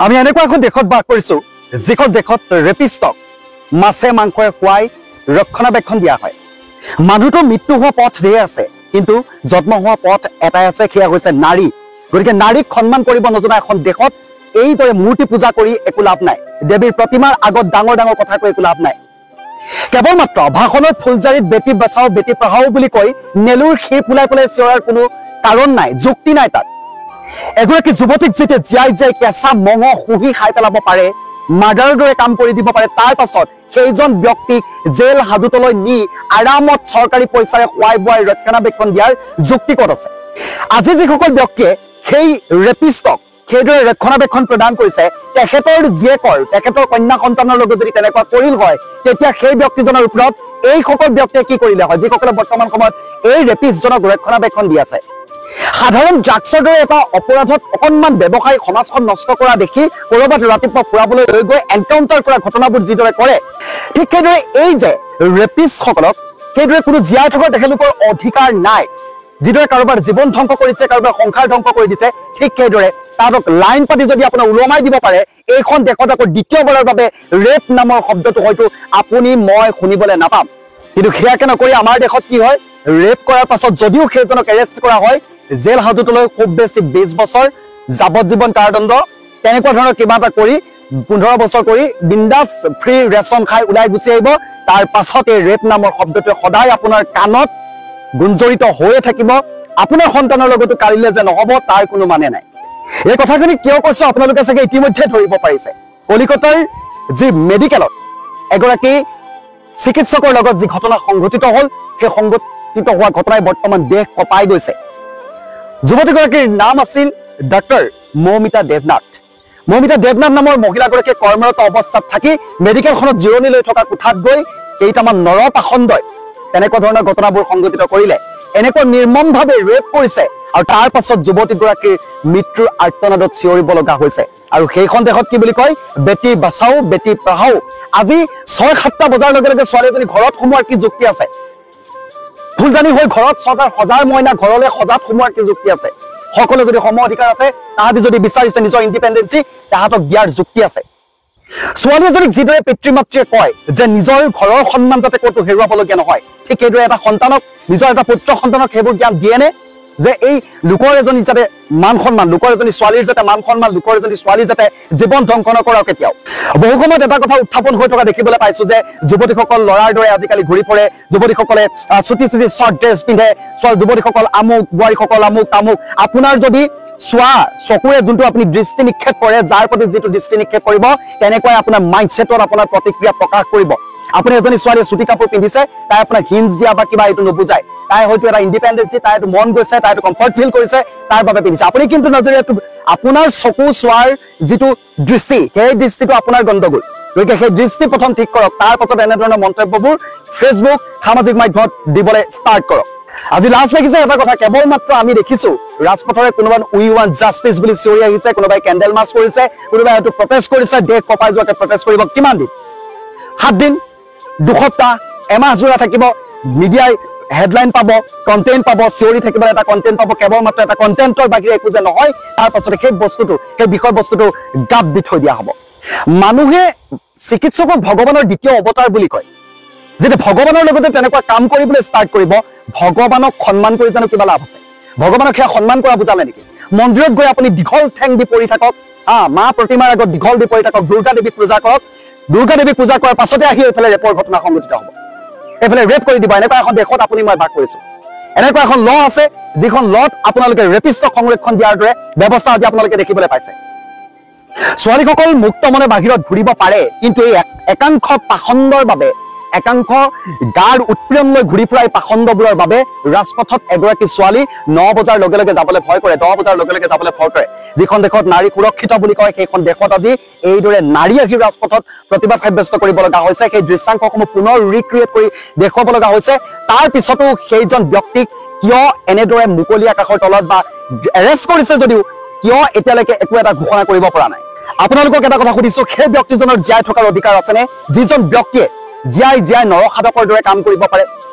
আমি এনেকুৱা এখন দেশত বাস কৰিছো যিখন দেশত ৰেপিষ্টক মাছে মাংসৰে খুৱাই ৰক্ষণাবেক্ষণ দিয়া হয়। মানুহটোৰ মৃত্যু হোৱা পথ ধেৰ আছে, কিন্তু জন্ম হোৱা পথ এটাই আছে, সেয়া হৈছে নাৰী। গতিকে নাৰীক সন্মান কৰিব নজনা এখন দেশত এইদৰে মূৰ্তি পূজা কৰি একো লাভ নাই, দেৱীৰ প্ৰতিমাৰ আগত ডাঙৰ ডাঙৰ কথা কৈ একো লাভ নাই। কেৱল মাত্ৰ ভাষণৰ ফুলজাৰিত বেটি বচাও বেটি পঢ়াও বুলি কৈ নেলুৰ ক্ষীৰ ফুলাই ফুলাই চিঞৰাৰ কোনো কাৰণ নাই, যুক্তি নাই তাত। এগৰাকী যুৱতীক যেতিয়া জীয়াই জীয়াই কেঁচা মঙহ শুহি খাই পেলাব পাৰে, মাৰ্ডাৰৰ দৰে কাম কৰি দিব পাৰে, তাৰ পাছত সেইজন ব্যক্তিক জেল হাজতলৈ নি আৰামত চৰকাৰী পইচাৰে খুৱাই বোৱাই ৰক্ষণাবেক্ষণ দিয়াৰ যুক্তি ক'ত আছে? আজি যিসকল ব্যক্তিয়ে সেই ৰেপিষ্টক সেইদৰে ৰক্ষণাবেক্ষণ প্ৰদান কৰিছে, তেখেতৰ জীয়েকৰ তেখেতৰ কন্যা সন্তানৰ লগত যদি তেনেকুৱা কৰিল হয়, তেতিয়া সেই ব্যক্তিজনৰ ওপৰত এইসকল ব্যক্তিয়ে কি কৰিলে হয় যিসকলে বৰ্তমান সময়ত এই ৰেপিষ্টজনক ৰক্ষণাবেক্ষণ দি আছে? সাধাৰণ ড্ৰাগছৰ দৰে এটা অপৰাধত অকণমান ব্যৱসায়ী সমাজখন নষ্ট কৰা দেখি ক'ৰবাত ৰাতিপুৱা ফুৰাবলৈ লৈ গৈ এনকাউণ্টাৰ কৰা ঘটনাবোৰ যিদৰে কৰে, ঠিক সেইদৰে এই যে ৰেপিষ্টসকলক সেইদৰে কোনো জীয়াই থকাৰ তেখেতলোকৰ অধিকাৰ নাই। যিদৰে কাৰোবাৰ জীৱন ধ্বংস কৰিছে, কাৰোবাৰ সংসাৰ ধ্বংস কৰি দিছে, ঠিক সেইদৰে তাহাঁতক লাইন পাতি যদি আপোনাৰ ওলমাই দিব পাৰে, এইখন দেশত আকৌ দ্বিতীয়বাৰৰ বাবে ৰেপ নামৰ শব্দটো হয়তো আপুনি মই শুনিবলৈ নাপাম। কিন্তু সেয়াকে নকৰি আমাৰ দেশত কি হয়, ৰেপ কৰাৰ পাছত যদিও সেইজনক এৰেষ্ট কৰা হয়, জেল হাজতলৈ খুব বেছি 20 বছৰ যাৱজ্জীৱন কাৰাদণ্ড তেনেকুৱা ধৰণৰ কিবা এটা কৰি 15 বছৰ কৰি বিন্দাছ ফ্ৰী ৰেচন খাই ওলাই গুচি আহিব। তাৰ পাছত এই ৰেপ নামৰ শব্দটোৱে সদায় আপোনাৰ কাণত গুঞ্জৰিত হৈয়ে থাকিব। আপোনাৰ সন্তানৰ লগতো কালিলে যে নহ'ব তাৰ কোনো মানে নাই। এই কথাখিনি কিয় কৈছো আপোনালোকে চাগে ইতিমধ্যে ধৰিব পাৰিছে। কলিকতাৰ যি মেডিকেলত এগৰাকী চিকিৎসকৰ লগত যি ঘটনা সংঘটিত হ'ল, সেই সংঘটিত হোৱা ঘটনাই বৰ্তমান দেশ কঁপাই গৈছে। যুৱতীগৰাকীৰ নাম আছিল ডক্টৰ মৌমিতা দেৱনাথ। মৌমিতা দেৱনাথ নামৰ মহিলাগৰাকীয়ে কৰ্মৰত অৱস্থাত থাকি মেডিকেলখনত জিৰণি লৈ থকা কোঠাত গৈ কেইটামান নৰপাখণ্ডই তেনেকুৱা ধৰণৰ ঘটনাবোৰ সংঘটিত কৰিলে, এনেকুৱা নিৰ্মমভাৱে ৰেপ কৰিছে, আৰু তাৰ পাছত যুৱতীগৰাকীৰ মৃত্যুৰ আৰ্তনাদত চিঞৰিব লগা হৈছে। আৰু সেইখন দেশত কি বুলি কয়, বেটি বচাও বেটি পঢ়াও। আজি 6-7টা বজাৰ লগে লগে ছোৱালী এজনী ঘৰত সোমোৱাৰ কি যুক্তি আছে? ফুলজানি হৈ ঘৰত চৰকাৰ সজাৰ মইনা ঘৰলৈ সজাত সোমোৱাৰ কি যুক্তি আছে? সকলো যদি সম অধিকাৰ আছে, তাহাঁতি যদি বিচাৰিছে নিজৰ ইণ্ডিপেণ্ডেঞ্চি, তাহাঁতক দিয়াৰ যুক্তি আছে। ছোৱালী এজনীক যিদৰে পিতৃ মাতৃয়ে কয় যে নিজৰ ঘৰৰ সন্মান যাতে ক'তো হেৰুৱাবলগীয়া নহয়, ঠিক সেইদৰে এটা সন্তানক, নিজৰ এটা পুত্ৰ সন্তানক সেইবোৰ জ্ঞান দিয়ে নে? যে এই লোকৰ এজনী যাতে মান সন্মান, লোকৰ এজনী ছোৱালীৰ যাতে মান সন্মান, লোকৰ এজনী ছোৱালীৰ যাতে জীৱন ধ্বংস নকৰাও কেতিয়াও। বহু সময়ত এটা কথা উত্থাপন হৈ থকা দেখিবলৈ পাইছো যে যুৱতীসকল ল'ৰাৰ দৰে আজিকালি ঘূৰি ফুৰে, যুৱতীসকলে চুটি চুটি শ্বৰ্ট ড্ৰেছ পিন্ধে, যুৱতীসকল আমুক, বোৱাৰীসকল আমুক তামুক। আপোনাৰ যদি চোৱা চকুৰে যোনটো আপুনি দৃষ্টি নিক্ষেপ কৰে, যাৰ প্ৰতি যিটো দৃষ্টি নিক্ষেপ কৰিব, তেনেকুৱাই আপোনাৰ মাইণ্ডছেটত আপোনাৰ প্ৰতিক্ৰিয়া প্ৰকাশ কৰিব। আপুনি এজনী ছোৱালীয়ে চুটি কাপোৰ পিন্ধিছে, তাই আপোনাক হিঞ্জ দিয়া বা কিবা এইটো নুবুজায়। তাই হয়তো এটা ইণ্ডিপেণ্ডেঞ্চি, তাই এইটো মন গৈছে, তাই এইটো কমফৰ্ট ফিল কৰিছে, তাৰ বাবে পিন্ধিছে। আপুনি কিন্তু নজৰীয়াটো আপোনাৰ চকু চোৱাৰ যিটো দৃষ্টি, সেই দৃষ্টিটো আপোনাৰ গণ্ডগোল। গতিকে সেই দৃষ্টি প্ৰথম ঠিক কৰক, তাৰ পাছত এনেধৰণৰ মন্তব্যবোৰ ফেচবুক সামাজিক মাধ্যমত দিবলৈ ষ্টাৰ্ট কৰক। আজি লাজ লাগিছে এটা কথা, কেৱল মাত্ৰ আমি দেখিছো ৰাজপথৰে কোনোবাই উই ৱান্ট জাষ্টিচ বুলি চিঞৰি আহিছে, কোনোবাই কেণ্ডেল মাৰ্চ কৰিছে, কোনোবাই হয়তো প্ৰটেষ্ট কৰিছে। দেশ কঁপাই যোৱাকে প্ৰটেষ্ট কৰিব কিমান দিন? 7 দিন, 2 সপ্তাহ, এমাহ জোৰা থাকিব। মিডিয়াই হেডলাইন পাব, কণ্টেণ্ট পাব, চিঞৰি থাকিব, এটা কণ্টেণ্ট পাব, কেৱল মাত্ৰ এটা কণ্টেণ্টৰ বাহিৰে একো যে নহয়, তাৰ পাছতে সেই বস্তুটো, সেই বিষয় বস্তুটো গাপ দি থৈ দিয়া হ'ব। মানুহে চিকিৎসকক ভগৱানৰ দ্বিতীয় অৱতাৰ বুলি কয়। যেতিয়া ভগৱানৰ লগতে তেনেকুৱা কাম কৰিবলৈ ষ্টাৰ্ট কৰিব, ভগৱানক সন্মান কৰি জানো কিবা লাভ আছে? ভগৱানক সেয়া সন্মান কৰা বুজালে নেকি? মন্দিৰত গৈ আপুনি দীঘল ঠেং দি পৰি থাকক, মা প্ৰতিমাৰ আগত দীঘল দি পৰি থাকক, দুৰ্গা দেৱীক পূজা কৰক, দুৰ্গা দেৱীক পূজা কৰাৰ পাছতে আহি এইফালে ৰেপৰ ঘটনা সংঘটিত হ'ব, এইফালে ৰেপ কৰি দিব। এনেকুৱা এখন দেশত আপুনি মই বাস কৰিছো। এনেকুৱা এখন ল আছে, যিখন লত আপোনালোকে ৰেপিষ্টক সংৰক্ষণ দিয়াৰ দৰে ব্যৱস্থা আজি আপোনালোকে দেখিবলৈ পাইছে। ছোৱালীসকল মুক্ত মনে বাহিৰত ঘূৰিব পাৰে, কিন্তু এই একাংশ পাখণ্ডৰ বাবে, একাংশ গাৰ উৎপীড়ন লৈ ঘূৰি ফুৰা এই পাখণ্ডবোৰৰ বাবে ৰাজপথত এগৰাকী ছোৱালী 9 বজাৰ লগে লগে যাবলৈ ভয় কৰে, 10 বজাৰ লগে লগে যাবলৈ ভয় কৰে। যিখন দেশত নাৰী সুৰক্ষিত বুলি কয়, সেইখন দেশত আজি এইদৰে নাৰী আহি ৰাজপথত প্ৰতিবাদ সাব্যস্ত কৰিব লগা হৈছে। সেই দৃশ্যাংশসমূহ পুনৰ ৰিক্ৰিয়েট কৰি দেখুৱাব লগা হৈছে। তাৰ পিছতো সেইজন ব্যক্তিক কিয় এনেদৰে মুকলি আকাশৰ তলত বা এৰেষ্ট কৰিছে যদিও কিয় এতিয়ালৈকে একো এটা ঘোষণা কৰিব পৰা নাই? আপোনালোকক এটা কথা সুধিছো, সেই ব্যক্তিজনৰ জীয়াই থকাৰ অধিকাৰ আছেনে? যিজন ব্যক্তিয়ে জীয়াই জীয়াই নৰসাধকৰ দৰে কাম কৰিব পাৰে,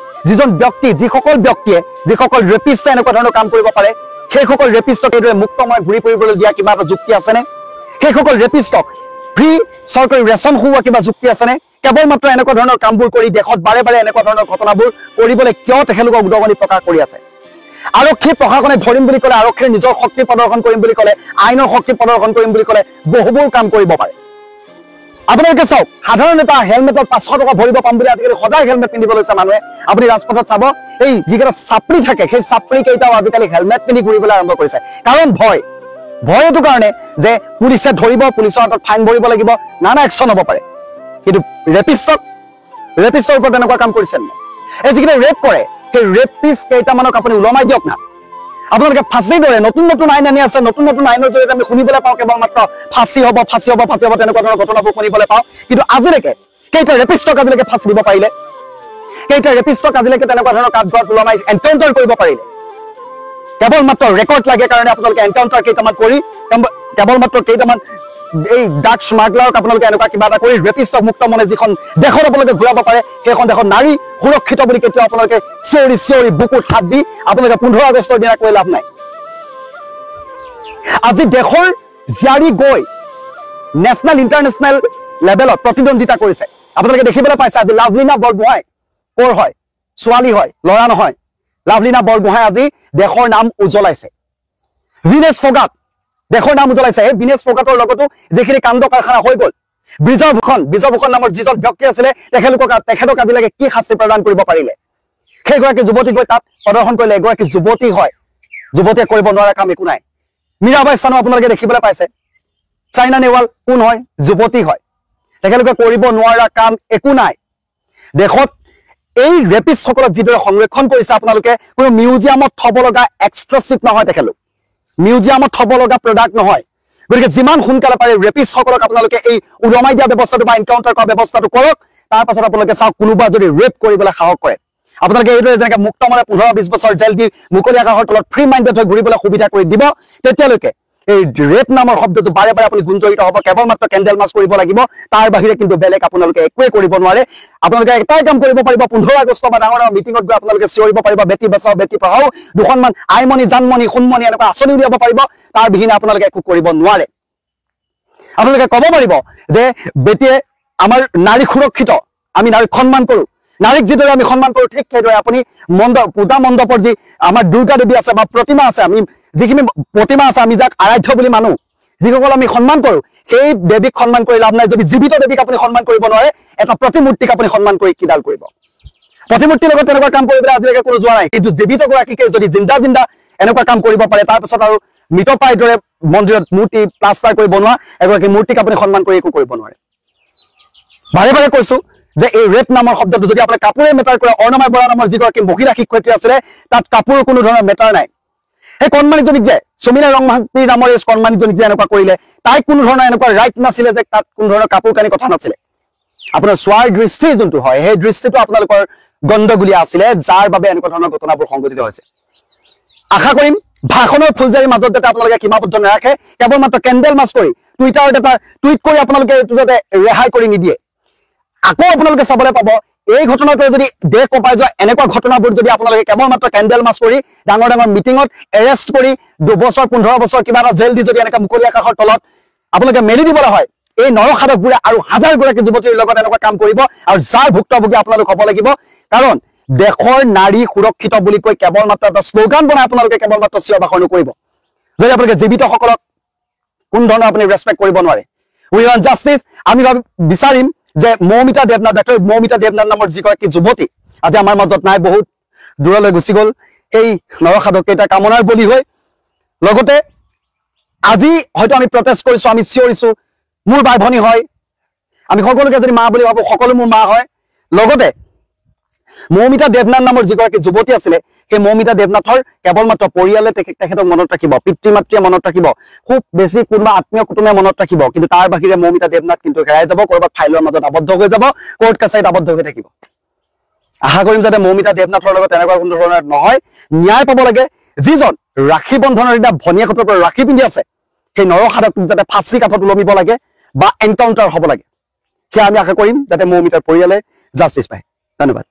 যিজন ব্যক্তি, যিসকল ব্যক্তিয়ে, যিসকল ৰেপিষ্টে এনেকুৱা ধৰণৰ কাম কৰিব পাৰে, সেইসকল ৰেপিষ্টক এইদৰে মুক্তময় ঘূৰি ফুৰিবলৈ দিয়া কিবা এটা যুক্তি আছেনে? সেইসকল ৰেপিষ্টক ফ্ৰী চৰকাৰী ৰেচন খুওৱা কিবা যুক্তি আছেনে? কেৱল মাত্ৰ এনেকুৱা ধৰণৰ কামবোৰ কৰি দেশত বাৰে বাৰে এনেকুৱা ধৰণৰ ঘটনাবোৰ কৰিবলৈ কিয় তেখেতলোকক উদগনি প্ৰকাশ কৰি আছে? আৰক্ষী প্ৰশাসনে ধৰিম বুলি ক'লে, আৰক্ষীৰ নিজৰ শক্তি প্ৰদৰ্শন কৰিম বুলি ক'লে, আইনৰ শক্তি প্ৰদৰ্শন কৰিম বুলি ক'লে বহুবোৰ কাম কৰিব পাৰে। আপোনালোকে চাওক, সাধাৰণ এটা হেলমেটত 500 টকা ভৰিব পাম বুলি আজিকালি সদায় হেলমেট পিন্ধিব লৈছে মানুহে। আপুনি ৰাজপথত চাব, এই যিকেইটা চাপৰি থাকে সেই চাপৰি কেইটাও আজিকালি হেলমেট পিন্ধি ঘূৰিবলৈ আৰম্ভ কৰিছে। কাৰণ ভয় এইটো কাৰণে যে পুলিচে ধৰিব, পুলিচৰ হাতত ফাইন ভৰিব লাগিব, নানা একশ্যন হ'ব পাৰে। কিন্তু ৰেপিষ্টৰ ওপৰত এনেকুৱা কাম কৰিছে নে? এই যিকেইটা ৰেপ কৰে সেই ৰেপিষ্ট কেইটামানক আপুনি ওলমাই দিয়ক না। আপোনালোকে ফাঁচিৰ দৰে নতুন নতুন আইন আনি আছে, নতুন নতুন আইনৰ জৰিয়তে আমি শুনিবলৈ পাওঁ কেৱল মাত্ৰ ফাঁচি হ'ব তেনেকুৱা ধৰণৰ ঘটনাবোৰ শুনিবলৈ পাওঁ। কিন্তু আজিলৈকে কেইটা ৰেপিষ্টক আজিলৈকে ফাঁচি দিব পাৰিলে? কেইটা ৰেপিষ্টক আজিলৈকে তেনেকুৱা ধৰণৰ কাঠঘৰত ওলমাই এনকাউণ্টাৰ কৰিব পাৰিলে? কেৱল মাত্ৰ ৰেকৰ্ড লাগে কাৰণে আপোনালোকে এনকাউণ্টাৰ কেইটামান কৰি, কেৱল মাত্ৰ কেইটামান এই ডাক স্মাগলাৰক আপোনালোকে এনেকুৱা কিবা এটা কৰি ৰেপিষ্টক মুক্ত মনে যিখন দেশত আপোনালোকে ঘূৰাব পাৰে, সেইখন দেশত নাৰী সুৰক্ষিত বুলি কেতিয়াও আপোনালোকে চিঞৰি বুকুত হাত দি আপোনালোকে 15 আগষ্টৰ দিনা কৈ লাভ নাই। আজি দেশৰ জীয়াৰী গৈ নেশ্যনেল ইণ্টাৰনেশ্যনেল লেভেলত প্ৰতিদ্বন্দ্বিতা কৰিছে। আপোনালোকে দেখিবলৈ পাইছে আজি লাভলীনা বৰগোহাঁই ক'ৰ হয়? ছোৱালী হয়, ল'ৰা নহয়। লাভলীনা বৰগোহাঁই আজি দেশৰ নাম উজ্বলাইছে। ভিনেশ ফগাট দেশৰ নাম উজ্বলাইছে। এই ভিনেশ ফগাটৰ লগতো যিখিনি কাণ্ড কাৰখানা হৈ গ'ল, ব্ৰিজৰ ভূষণ নামৰ যিজন ব্যক্তি আছিলে তেখেতক আজিলৈকে কি শাস্তি প্ৰদান কৰিব পাৰিলে? সেইগৰাকী যুৱতী গৈ তাত প্ৰদৰ্শন কৰিলে। এগৰাকী যুৱতী হয়, যুৱতীয়ে কৰিব নোৱাৰা কাম একো নাই। মীৰাবাই চানু আপোনালোকে দেখিবলৈ পাইছে। চাইনা নেহৱাল কোন হয়? যুৱতী হয়। তেখেতলোকে কৰিব নোৱাৰা কাম একো নাই। দেশত এই ৰেপিষ্টসকলক যিদৰে সংৰক্ষণ কৰিছে আপোনালোকে, কোনো মিউজিয়ামত থব লগা এক্সক্লুচিভ নহয়, তেখেতলোক মিউজিয়ামত থব লগা প্ৰডাক্ট নহয়। গতিকে যিমান সোনকালে পাৰে ৰেপিষ্টসকলক আপোনালোকে এই উলমাই দিয়া ব্যৱস্থাটো বা এনকাউণ্টাৰ কৰা ব্যৱস্থাটো কৰক। তাৰ পাছত আপোনালোকে চাওক, কোনোবা যদি ৰেপ কৰিবলৈ সাহস কৰে, আপোনালোকে এইদৰে যেনেকৈ মুক্ত মনে 15-20 বছৰ জেল দি মুকলি আকাশৰ তলত ফ্ৰী মাইণ্ডেড হৈ ঘূৰিবলৈ সুবিধা কৰি দিব, তেতিয়ালৈকে এই ৰেপ নামৰ শব্দটো বাৰে বাৰে আপুনি গুঞ্জৰিত হ'ব। কেৱল মাত্ৰ কেণ্ডেল মাৰ্চ কৰিব লাগিব, তাৰ বাহিৰে কিন্তু বেলেগ আপোনালোকে একোৱেই কৰিব নোৱাৰে। আপোনালোকে এটাই কাম কৰিব পাৰিব, 15 আগষ্ট বা ডাঙৰ ডাঙৰ মিটিঙত গৈ আপোনালোকে চিঞৰিব পাৰিব, বেটী বচাও বেটী পঢ়াও, দুখনমান আইমণি জানমণি সোণমণি এনেকুৱা আঁচনি উলিয়াব পাৰিব। তাৰ বিহীনে আপোনালোকে একো কৰিব নোৱাৰে। আপোনালোকে ক'ব পাৰিব যে বেটীয়ে আমাৰ নাৰী সুৰক্ষিত, আমি নাৰীক সন্মান কৰোঁ, নাৰীক যিদৰে আমি সন্মান কৰোঁ ঠিক সেইদৰে আপুনি পূজা মণ্ডপৰ যি আমাৰ দুৰ্গা দেৱী আছে বা প্ৰতিমা আছে, আমি যিখিনি প্ৰতিমা আছে, আমি যাক আৰাধ্য বুলি মানো, যিসকল আমি সন্মান কৰোঁ, সেই দেৱীক সন্মান কৰি লাভ নাই যদি জীৱিত দেৱীক আপুনি সন্মান কৰিব নোৱাৰে। এটা প্ৰতিমূৰ্তিক আপুনি সন্মান কৰি কিডাল কৰিব? প্ৰতিমূৰ্তিৰ লগত তেনেকুৱা কাম কৰিবলৈ আজিলৈকে কোনো যোৱা নাই। কিন্তু জীৱিত গৰাকীকে যদি জিন্দা এনেকুৱা কাম কৰিব পাৰে, তাৰপিছত আৰু মৃতপ্ৰায়ৰ দৰে মন্দিৰত মূৰ্তি প্লাষ্টাৰ কৰি বনোৱা এগৰাকী মূৰ্তিক আপুনি সন্মান কৰি একো কৰিব নোৱাৰে। বাৰে বাৰে কৈছো যে এই ৰেপ নামৰ শব্দটো যদি আপোনাৰ কাপোৰে মেটাৰ কৰে, অৰ্ণমাই বৰা নামৰ যিগৰাকী মহিলা শিক্ষয়িত্ৰী আছিলে, তাত কাপোৰৰ কোনো ধৰণৰ মেটাৰ নাই। সেই কণমানিজনীক যে চমিলা ৰংমাহাত্ৰী নামৰ এই কণমানিজনীক যে এনেকুৱা কৰিলে, তাইক কোনো ধৰণৰ এনেকুৱা ৰাইট নাছিলে যে তাত কোনো ধৰণৰ কাপোৰ কানি কথা নাছিলে। আপোনাৰ চোৱাৰ দৃষ্টি যোনটো হয়, সেই দৃষ্টিটো আপোনালোকৰ গণ্ডগোলীয়া আছিলে, যাৰ বাবে এনেকুৱা ধৰণৰ ঘটনাবোৰ সংঘটিত হৈছে। আশা কৰিম ভাষণৰ ফুলজাৰিৰ মাজত যাতে আপোনালোকে সীমাবদ্ধ নাৰাখে, কেৱল মাত্ৰ কেণ্ডেল মাৰ্চ কৰি টুইটাৰত এটা টুইট কৰি আপোনালোকে এইটো যাতে ৰেহাই কৰি নিদিয়ে। আকৌ আপোনালোকে চাবলৈ পাব, এই ঘটনাটোৱে যদি দেশ কঁপাই যোৱা এনেকুৱা ঘটনাবোৰ যদি আপোনালোকে কেৱল মাত্ৰ কেণ্ডেল মাৰ্চ কৰি ডাঙৰ ডাঙৰ মিটিঙত এৰেষ্ট কৰি 2 বছৰ 15 বছৰ কিবা এটা জেল দি যদি এনেকুৱা মুকলি আকাশৰ তলত আপোনালোকে মেলি দিবলৈ হয়, এই নৰসাধকবোৰে আৰু হাজাৰগৰাকী যুৱতীৰ লগত এনেকুৱা কাম কৰিব, আৰু যাৰ ভুক্তভোগী আপোনালোক হ'ব লাগিব। কাৰণ দেশৰ নাৰী সুৰক্ষিত বুলি কৈ কেৱল মাত্ৰ এটা শ্লোগান বনাই আপোনালোকে কেৱল মাত্ৰ চিঞৰ বাখৰ নকৰিব, যদি আপোনালোকে জীৱিতসকলক কোন ধৰণৰ আপুনি ৰেচপেক্ট কৰিব নোৱাৰে। উই ৱান্ট জাষ্টিচ। আমি বিচাৰিম যে মৌমিতা দেৱনাথ, ডক্টৰ মৌমিতা দেৱনাথ নামৰ যিগৰাকী যুৱতী আজি আমাৰ মাজত নাই, বহুত দূৰলৈ গুচি গ'ল এই নৰসাধক কেইটা কামনাৰ বলি হৈ। লগতে আজি হয়তো আমি প্ৰটেষ্ট কৰিছো, আমি চিঞৰিছো, মোৰ বাই ভনী হয়, আমি সকলোকে যদি মা বুলি ভাবো, সকলো মোৰ মা হয়। লগতে মৌমিতা দেৱনাথ নামৰ যিগৰাকী যুৱতী আছিলে, সেই মৌমিতা দেৱনাথৰ কেৱল মাত্ৰ পৰিয়ালে তেখেতক মনত ৰাখিব, পিতৃ মাতৃয়ে মনত ৰাখিব, খুব বেছি কোনোবা আত্মীয় কুটুমে মনত ৰাখিব। কিন্তু তাৰ বাহিৰে মৌমিতা দেৱনাথ কিন্তু হেৰাই যাব, ক'ৰবাত ফাইলৰ মাজত আবদ্ধ হৈ যাব, কোৰ্ট কাছাৰীত আবদ্ধ হৈ থাকিব। আশা কৰিম যাতে মৌমিতা দেৱনাথৰ লগত তেনেকুৱা কোনো ধৰণৰ নহয়, ন্যায় পাব লাগে। যিজন ৰাখি বন্ধনৰ দিনা ভনীয়েকহঁতৰ পৰা ৰাখি পিন্ধি আছে, সেই নৰসাধকটোক যাতে ফাঁচি কাঠত ওলমিব লাগে বা এনকাউণ্টাৰ হ'ব লাগে, সেয়া আমি আশা কৰিম যাতে মৌমিতাৰ পৰিয়ালে জাষ্টিচ পায়। ধন্যবাদ।